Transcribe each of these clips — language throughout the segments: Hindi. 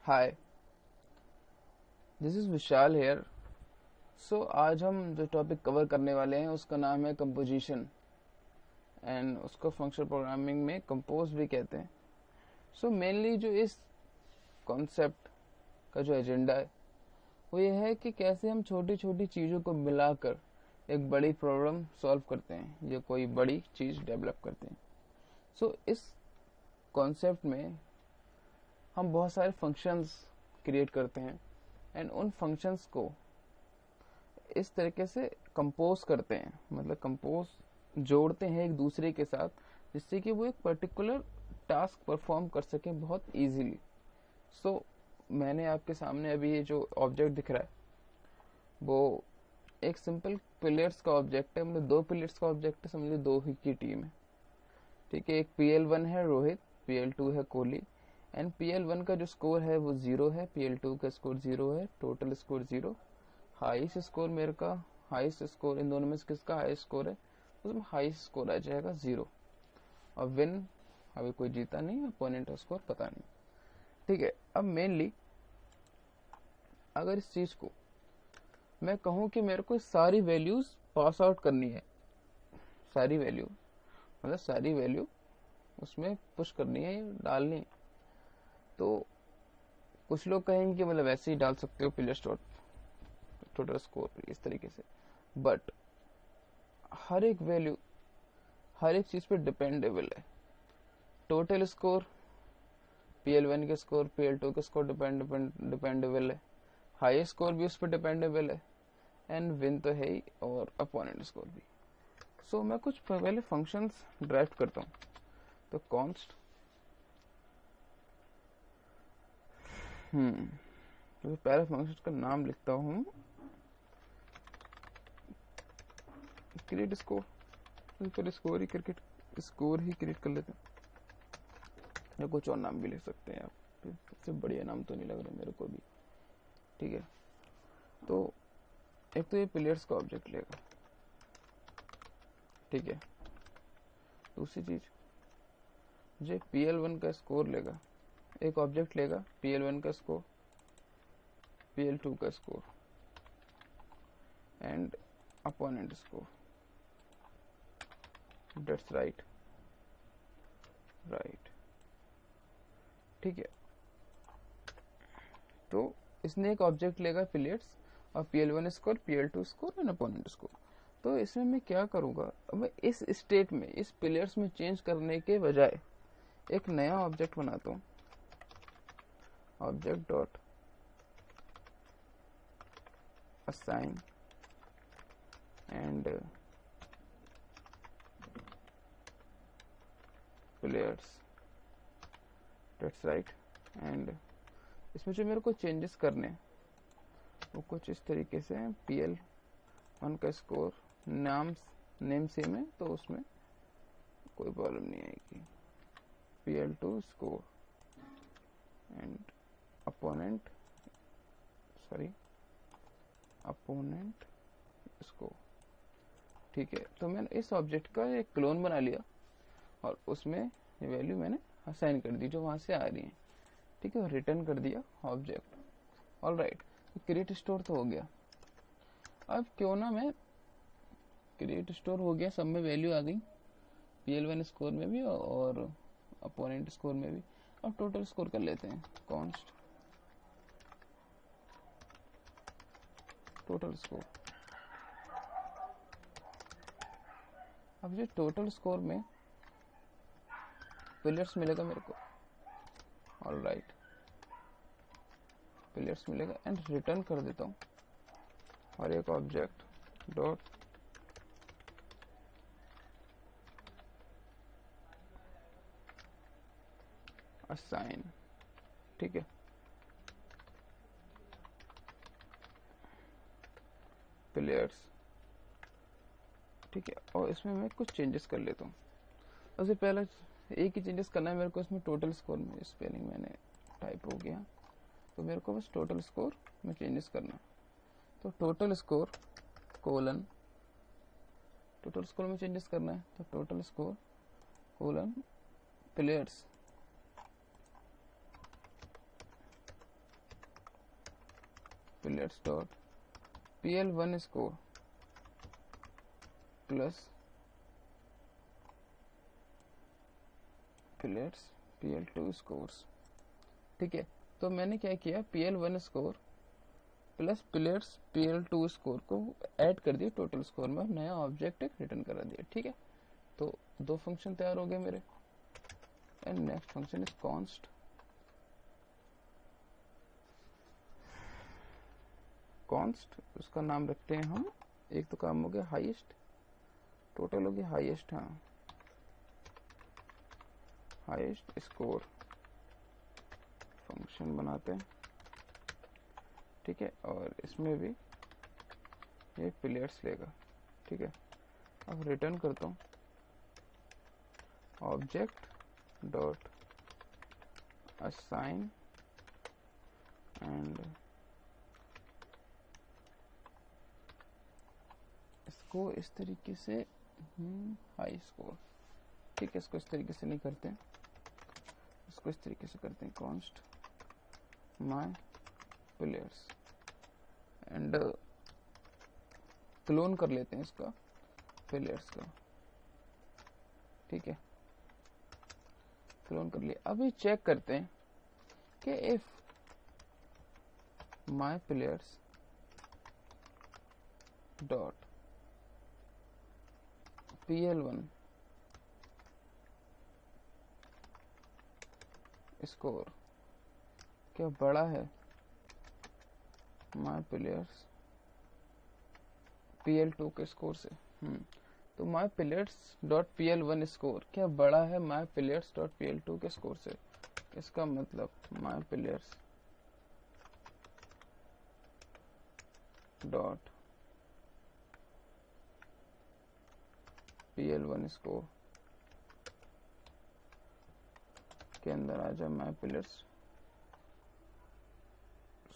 Hi, this is Vishal here. So आज हम जो टॉपिक कवर करने वाले हैं उसका नाम है कंपोजिशन, एंड उसको फंक्शनल प्रोग्रामिंग में कंपोज भी कहते हैं। सो मेनली जो इस कॉन्सेप्ट का जो एजेंडा है वो ये है कि कैसे हम छोटी छोटी चीज़ों को मिलाकर एक बड़ी प्रॉब्लम सॉल्व करते हैं या कोई बड़ी चीज़ डेवलप करते हैं। सो इस कॉन्सेप्ट में हम बहुत सारे फंक्शंस क्रिएट करते हैं एंड उन फंक्शंस को इस तरीके से कंपोज करते हैं, मतलब कंपोज जोड़ते हैं एक दूसरे के साथ, जिससे कि वो एक पर्टिकुलर टास्क परफॉर्म कर सकें बहुत इजीली। सो मैंने आपके सामने अभी ये जो ऑब्जेक्ट दिख रहा है वो एक सिंपल पिलर्स का ऑब्जेक्ट है, मतलब दो पिलर्स का ऑब्जेक्ट है, समझिए दो ही की टीम है। ठीक है, एक PL1 है रोहित, PL2 है कोहली, एंड PL1 का जो स्कोर है वो 0 है, PL2 का स्कोर 0 है, टोटल स्कोर 0। हाईएस्ट स्कोर मेरे का, हाईएस्ट स्कोर इन दोनों में से किसका हाईएस्ट स्कोर है, उसमें हाईएस्ट स्कोर आ जाएगा 0। और विन अभी कोई जीता नहीं, अपोनेंट का स्कोर पता नहीं। ठीक है, अब मेनली अगर इस चीज को मैं कहूं कि मेरे को सारी वैल्यूज पास आउट करनी है, सारी वैल्यू मतलब सारी वैल्यू उसमें पुश करनी है, डालनी है, तो कुछ लोग कहेंगे कि मतलब ऐसे ही डाल सकते हो प्लेयर डॉट टोटल स्कोर इस तरीके से, बट हर एक वैल्यू हर एक चीज पे डिपेंडेबल है। टोटल स्कोर PL1 के स्कोर PL2 के स्कोर डिपेंडेबल है, हाईएस्ट स्कोर भी उस पर डिपेंडेबल है, एंड विन तो है ही, और अपोनेंट स्कोर भी। सो मैं कुछ पहले फंक्शंस ड्राइव करता हूँ। तो कॉन्स्ट तो पहले फंक्शन का नाम लिखता हूँ क्रिएट स्कोर। पहले स्कोर ही क्रिएट कर लेते हैं, या कुछ और नाम भी लिख सकते हैं आप, सबसे बढ़िया नाम तो नहीं लग रहा मेरे को भी। ठीक है, तो एक तो ये प्लेयर्स का ऑब्जेक्ट लेगा। ठीक है, दूसरी चीज जो PL1 का स्कोर लेगा, एक ऑब्जेक्ट लेगा PL1 का स्कोर, PL2 का score and opponent score. That's right. ठीक है, तो इसने एक ऑब्जेक्ट लेगा प्लेयर्स और PL1 score, PL2 score and opponent score. तो इसमें मैं क्या करूंगा, अब मैं इस स्टेट में इस प्लेयर्स में चेंज करने के बजाय एक नया ऑब्जेक्ट बनाता हूँ, object dot assign and players. That's right. And इसमें जो मेरे को चेंजेस करने हैं वो कुछ इस तरीके से हैं। PL1 का स्कोर नेम सेम है तो उसमें कोई प्रॉब्लम नहीं आएगी। PL2 score and opponent score. ठीक है, तो मैंने इस ऑब्जेक्ट का एक क्लोन बना लिया और उसमें ये वैल्यू मैंने असाइन कर दी जो वहां से आ रही है। ठीक है, रिटर्न कर दिया object. All right, create store तो हो गया। अब क्यों ना मैं क्रिएट स्टोर हो गया, सब में वैल्यू आ गई, PL1 स्कोर में भी और अपोनेंट स्कोर में भी। अब टोटल स्कोर कर लेते हैं, कॉन्स्ट टोटल स्कोर। अब ये टोटल स्कोर में प्लेयर्स मिलेगा मेरे को। ऑल राइट, प्लेयर्स मिलेगा एंड रिटर्न कर देता हूँ, और एक ऑब्जेक्ट डॉट असाइन। ठीक है, प्लेयर्स। ठीक है, और इसमें मैं कुछ चेंजेस कर लेता हूँ। सबसे पहला एक ही चेंजेस करना है मेरे को इसमें, टोटल स्कोर में स्पेलिंग मैंने टाइप हो गया, तो मेरे को बस टोटल स्कोर में चेंजेस करना। तो total score colon, total score में चेंजेस करना है, तो total score colon players. Players dot PL1 score plus players PL2 scores. ठीक है, तो मैंने क्या किया, PL1 score plus players PL2 score को ऐड कर दिया टोटल स्कोर में और नया ऑब्जेक्ट एक रिटर्न करा दिया। ठीक है, तो दो फंक्शन तैयार हो गए मेरे। And next function is const. Const उसका नाम रखते हैं हम, एक तो काम हो गया हाईएस्ट, टोटल हो गया हाईएस्ट, हाँ हाईएस्ट स्कोर फंक्शन बनाते हैं। ठीक है, और इसमें भी ये प्लेयर्स लेगा। ठीक है, अब रिटर्न करता हूँ ऑब्जेक्ट डॉट असाइन एंड इसको इस तरीके से हाई स्कोर। ठीक है, इसको इस तरीके से नहीं करते हैं, इसको इस तरीके से करते हैं const my players and clone कर लेते हैं इसका प्लेयर्स का। ठीक है, क्लोन कर लिया। अभी चेक करते हैं कि if my players dot PL1 score क्या बड़ा है माय प्लेयर्स PL2 के स्कोर से। तो my players dot PL1 score क्या बड़ा है माय प्लेयर्स डॉट PL2 के स्कोर से। इसका मतलब my players dot PL1 score के अंदर आ जाए माय प्लेयर्स,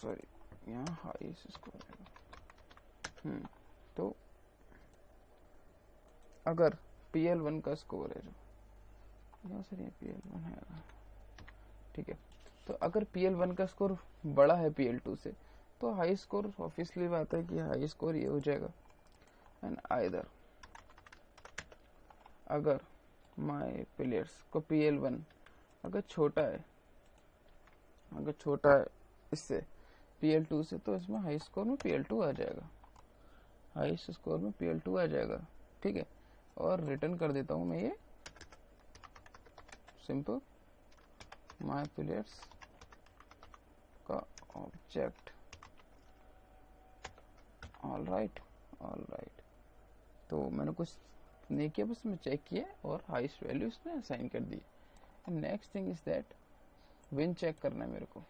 सॉरी यहाँ हाईएस्ट स्कोर है। तो अगर PL1 का स्कोर है जो यहाँ से ये PL1 है। ठीक है, तो अगर PL1 का स्कोर बड़ा है PL2 से तो हाई स्कोर ऑब्वियसली बात है कि हाई स्कोर ये हो जाएगा। एंड आइदर अगर माय प्लेयर्स को PL1 अगर छोटा है इससे PL2 से, तो इसमें हाई स्कोर में PL2 आ जाएगा, हाईएस्ट स्कोर में PL2 आ जाएगा। ठीक है, और रिटर्न कर देता हूं मैं ये सिंपल माय प्लेयर्स का ऑब्जेक्ट। ऑल राइट, तो मैंने कुछ नहीं किया, बस मैं चेक किया और हाईएस्ट वैल्यू इसमें असाइन कर दी। Next thing is that win check करना है मेरे को।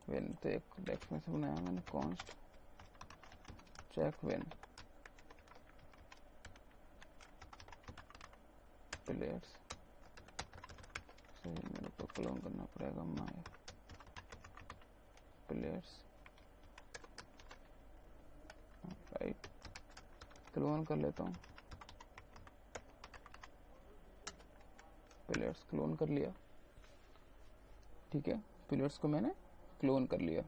विन तो एक डेक्स में से बनाया मैंने, कॉन्स्ट चेक विन प्लेयर्स से मेरे को क्लोन करना पड़ेगा माय प्लेयर्स। राइट, क्लोन कर लेता हूँ, प्लेयर्स क्लोन कर लिया। ठीक है, प्लेयर्स को मैंने क्लोन कर लिया।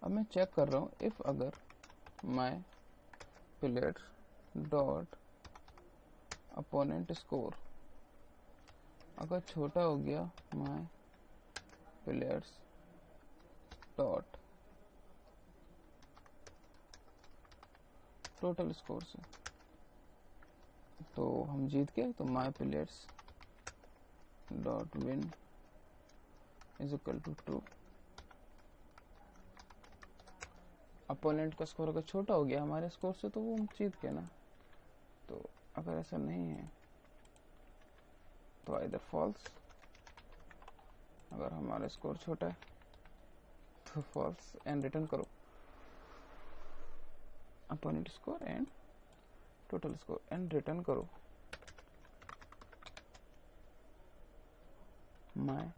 अब मैं चेक कर रहा हूँ इफ अगर my players dot opponent score अगर छोटा हो गया my players dot total score से, तो हम जीत गए। तो my players dot win is equal to true. Opponent का स्कोर अगर छोटा हो गया हमारे स्कोर से तो वो हम जीत गए ना। तो अगर ऐसा नहीं है तो आइदर फॉल्स, अगर हमारा स्कोर छोटा है तो फॉल्स एंड रिटर्न करो opponent score and total score and return करो माय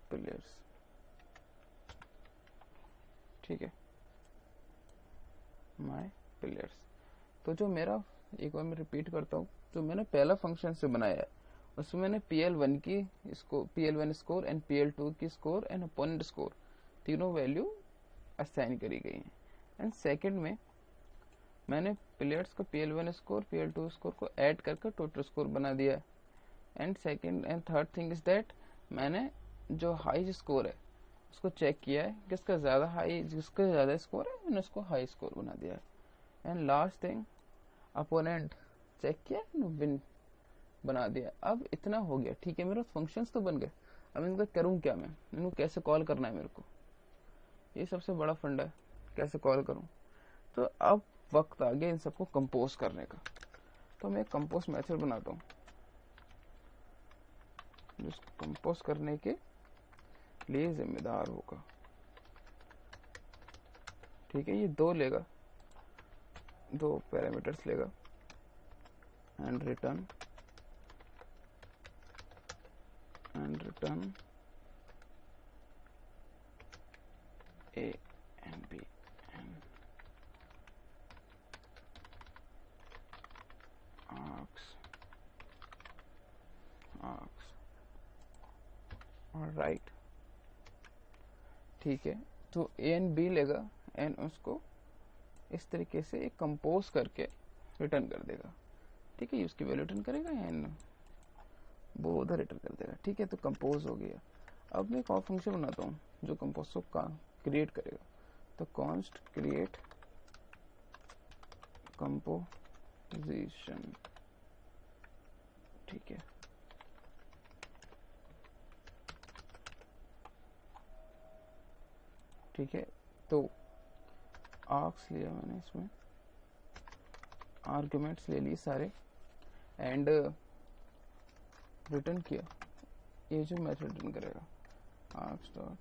प्लेयर्स। ठीक है, माय प्लेयर्स। तो जो मेरा, एक बार मैं रिपीट करता हूँ, जो मैंने पहला फंक्शन से बनाया है उसमें मैंने PL1 की इसको PL1 स्कोर एंड PL2 की स्कोर एंड अपोनेंट स्कोर तीनों वैल्यू असाइन करी गई हैं। एंड सेकंड में मैंने प्लेयर्स का PL1 स्कोर PL2 स्कोर को ऐड करके टोटल स्कोर बना दिया है। And second and third thing is that मैंने जो हाई स्कोर है उसको चेक किया है, जिसका ज़्यादा स्कोर है मैंने उसको हाई स्कोर बना दिया है। And last thing opponent check किया, विन बना दिया। अब इतना हो गया, ठीक है, मेरे फंक्शंस तो बन गए। अब इनका करूँ क्या, मैं इनको कैसे कॉल करना है मेरे को, ये सबसे बड़ा फंडा है, कैसे कॉल करूँ। तो अब वक्त आ गया इन सबको कंपोज करने का। तो मैं कंपोज मेथड बनाता हूँ जिसको कंपोज करने के लिए जिम्मेदार होगा। ठीक है, ये दो लेगा, दो पैरामीटर्स लेगा and return A and B and arcs right. ठीक है, तो A एंड B लेगा एंड उसको इस तरीके से कंपोज करके रिटर्न कर देगा। ठीक है, उसकी वैल्यू रिटर्न करेगा एंड वो उधर रिटर्न कर देगा। ठीक है, तो कंपोज हो गया। अब मैं एक और फंक्शन बनाता हूँ जो कंपोज को क्रिएट करेगा। तो कॉन्स्ट क्रिएट कंपोजिशन। ठीक है, ठीक है, तो आर्क्स लिया मैंने, इसमें आर्ग्यूमेंट्स ले लिए सारे एंड रिटर्न किया। ये जो मेथड रिटर्न करेगा आर्क्स डॉट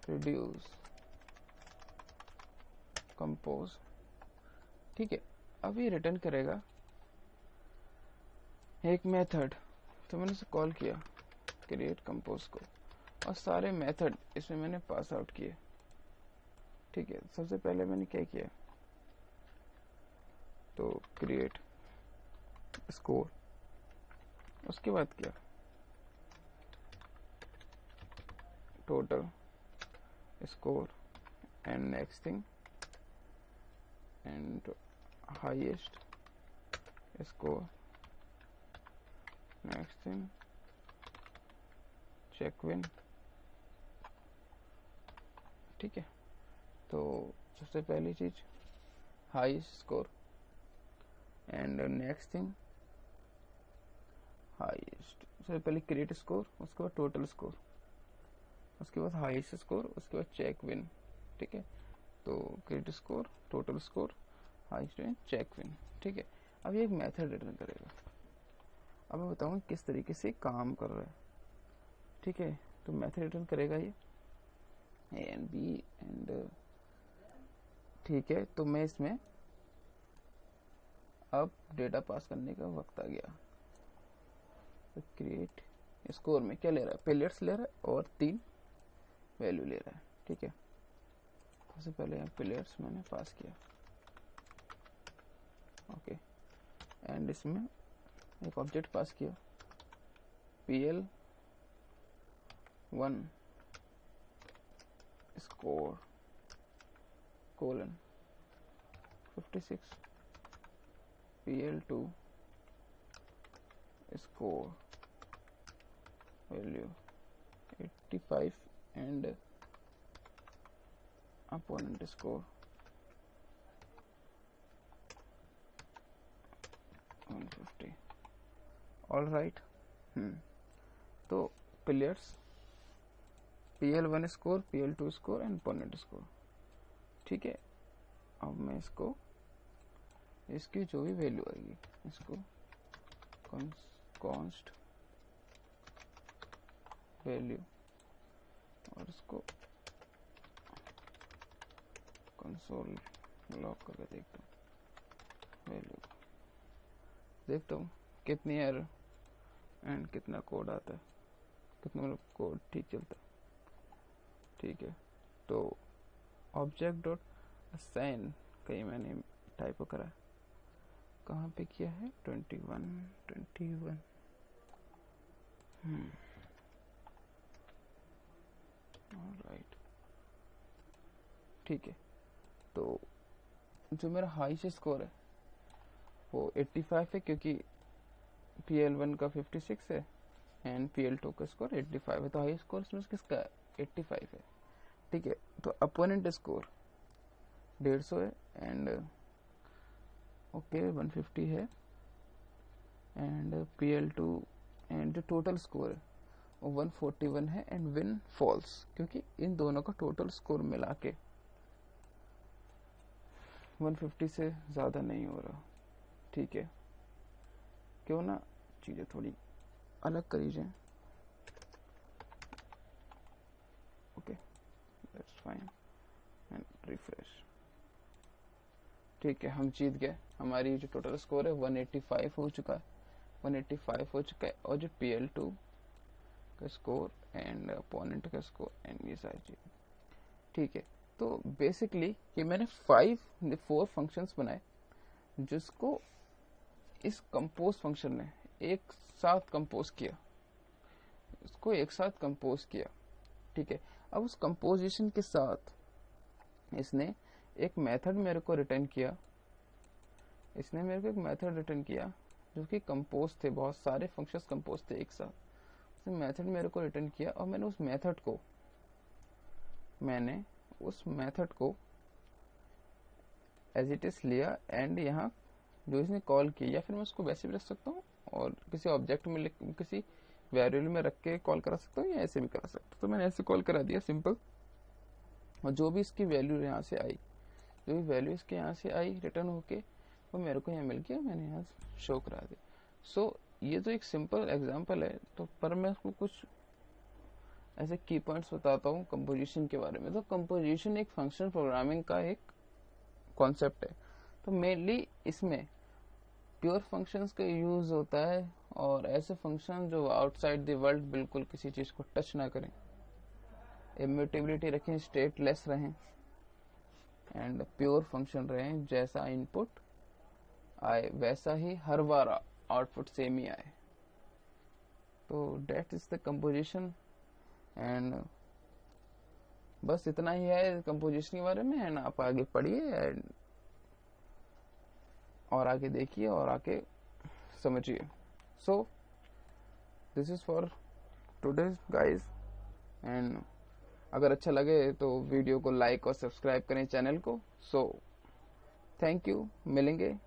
रिड्यूस कंपोज। ठीक है, अब ये रिटर्न करेगा एक मेथड, तो मैंने इसे कॉल किया क्रिएट कंपोज को और सारे मेथड इसमें मैंने पास आउट किए। ठीक है, सबसे पहले मैंने क्या किया, तो क्रिएट स्कोर, उसके बाद किया total score and next thing and highest score, next thing check win. ठीक है, तो सबसे पहली चीज highest score and next thing highest, सबसे पहले क्रिएट स्कोर, उसके बाद टोटल स्कोर, उसके बाद हाईएस्ट स्कोर, उसके बाद चेक विन। ठीक है, तो create score, total score, highest check win. ठीक है, अब ये एक मेथड रिटर्न करेगा। अब मैं बताऊंगा किस तरीके से काम कर रहा है। ठीक है, तो मेथड रिटर्न करेगा ये A एंड B एंड ठीक है, तो मैं इसमें अब डेटा पास करने का वक्त आ गया। तो क्रिएट स्कोर में क्या ले रहा है, प्लेयर्स ले रहा है और 3 वैल्यू ले रहा है। ठीक है, सबसे पहले यहाँ प्लेयर्स मैंने पास किया। ओके, एंड इसमें एक ऑब्जेक्ट पास किया PL1 score colon 56, PL2 score value 85 and opponent score 150। All right. तो players PL1 score, PL2 score and opponent score. ठीक है, अब मैं इसको इसकी जो भी वैल्यू आएगी इसको कॉन्स्ट वैल्यू और इसको कंसोल लॉक करके देखता हूँ वैल्यू, देखता हूँ कितनी एरर एंड कितना कोड आता है, कितना मतलब कोड ठीक चलता है। ठीक है, तो ऑब्जेक्ट डॉट असाइन कहीं मैंने टाइप करा है, कहाँ पे किया है 21 ऑलराइट। ठीक है, तो जो मेरा हाईएस्ट स्कोर है वो 85 है, क्योंकि PL1 का 56 है एंड PL2 का स्कोर 85 है, तो हाई स्कोर इसमें किसका है? 85 है। ठीक है, तो अपोनेंट स्कोर 150 है एंड ओके 150 है एंड PL2 एंड जो टोटल स्कोर है वो 141 है एंड विन फॉल्स, क्योंकि इन दोनों का टोटल स्कोर मिला के 150 से ज़्यादा नहीं हो रहा। ठीक है, क्यों ना चीज़ें थोड़ी अलग करी जाए। Okay, that's fine and refresh. ठीक है, हम जीत गए। हमारी जो टोटल स्कोर है 185 हो चुका है, 185 हो चुका है, और जो PL2 का स्कोर एंड अपोनेंट का स्कोर एंड ये सारी चीज़। ठीक है, तो बेसिकली ये मैंने 4 फंक्शंस बनाए जिसको इस कंपोज फंक्शन ने एक साथ कंपोज किया, इसको एक साथ कंपोज किया। ठीक है, अब उस कंपोजिशन के साथ इसने एक मेथड मेरे को रिटर्न किया, इसने मेरे को एक मेथड रिटर्न किया जो कि कंपोज थे, बहुत सारे फंक्शंस कंपोज थे एक साथ। उसने मेथड मेरे को रिटर्न किया और मैंने उस मेथड को एज इट इज लिया एंड यहाँ जो इसने कॉल की, या फिर मैं उसको वैसे भी रख सकता हूँ और किसी ऑब्जेक्ट में किसी वेरिएबल में रख के कॉल करा सकता हूँ, या ऐसे भी करा सकता हूँ। तो मैंने ऐसे कॉल करा दिया सिंपल, और जो भी इसकी वैल्यू यहाँ से आई, जो भी वैल्यू इसके यहाँ से आई रिटर्न होके वो मेरे को यहाँ मिल गया, मैंने यहाँ शो करा दिया। सो ये तो एक सिंपल एग्जांपल है, तो पर मैं उसको कुछ ऐसे की पॉइंट्स बताता हूँ कंपोजिशन के बारे में। तो कंपोजिशन एक फंक्शन प्रोग्रामिंग का एक कॉन्सेप्ट है। तो मेनली इसमें प्योर फंक्शंस का यूज होता है, और ऐसे फंक्शन जो आउटसाइड द वर्ल्ड बिल्कुल किसी चीज को टच ना करें, इम्यूटेबिलिटी रखें, स्टेटलेस रहें एंड प्योर फंक्शन रहें, जैसा इनपुट आए वैसा ही हर बार आउटपुट सेम ही आए। तो that is the composition and बस इतना ही है कंपोजिशन के बारे में। एंड आप आगे पढ़िए एंड और आगे देखिए और आके समझिए। So this is for today guys, and अगर अच्छा लगे तो वीडियो को लाइक और सब्सक्राइब करें चैनल को। सो थैंक यू, मिलेंगे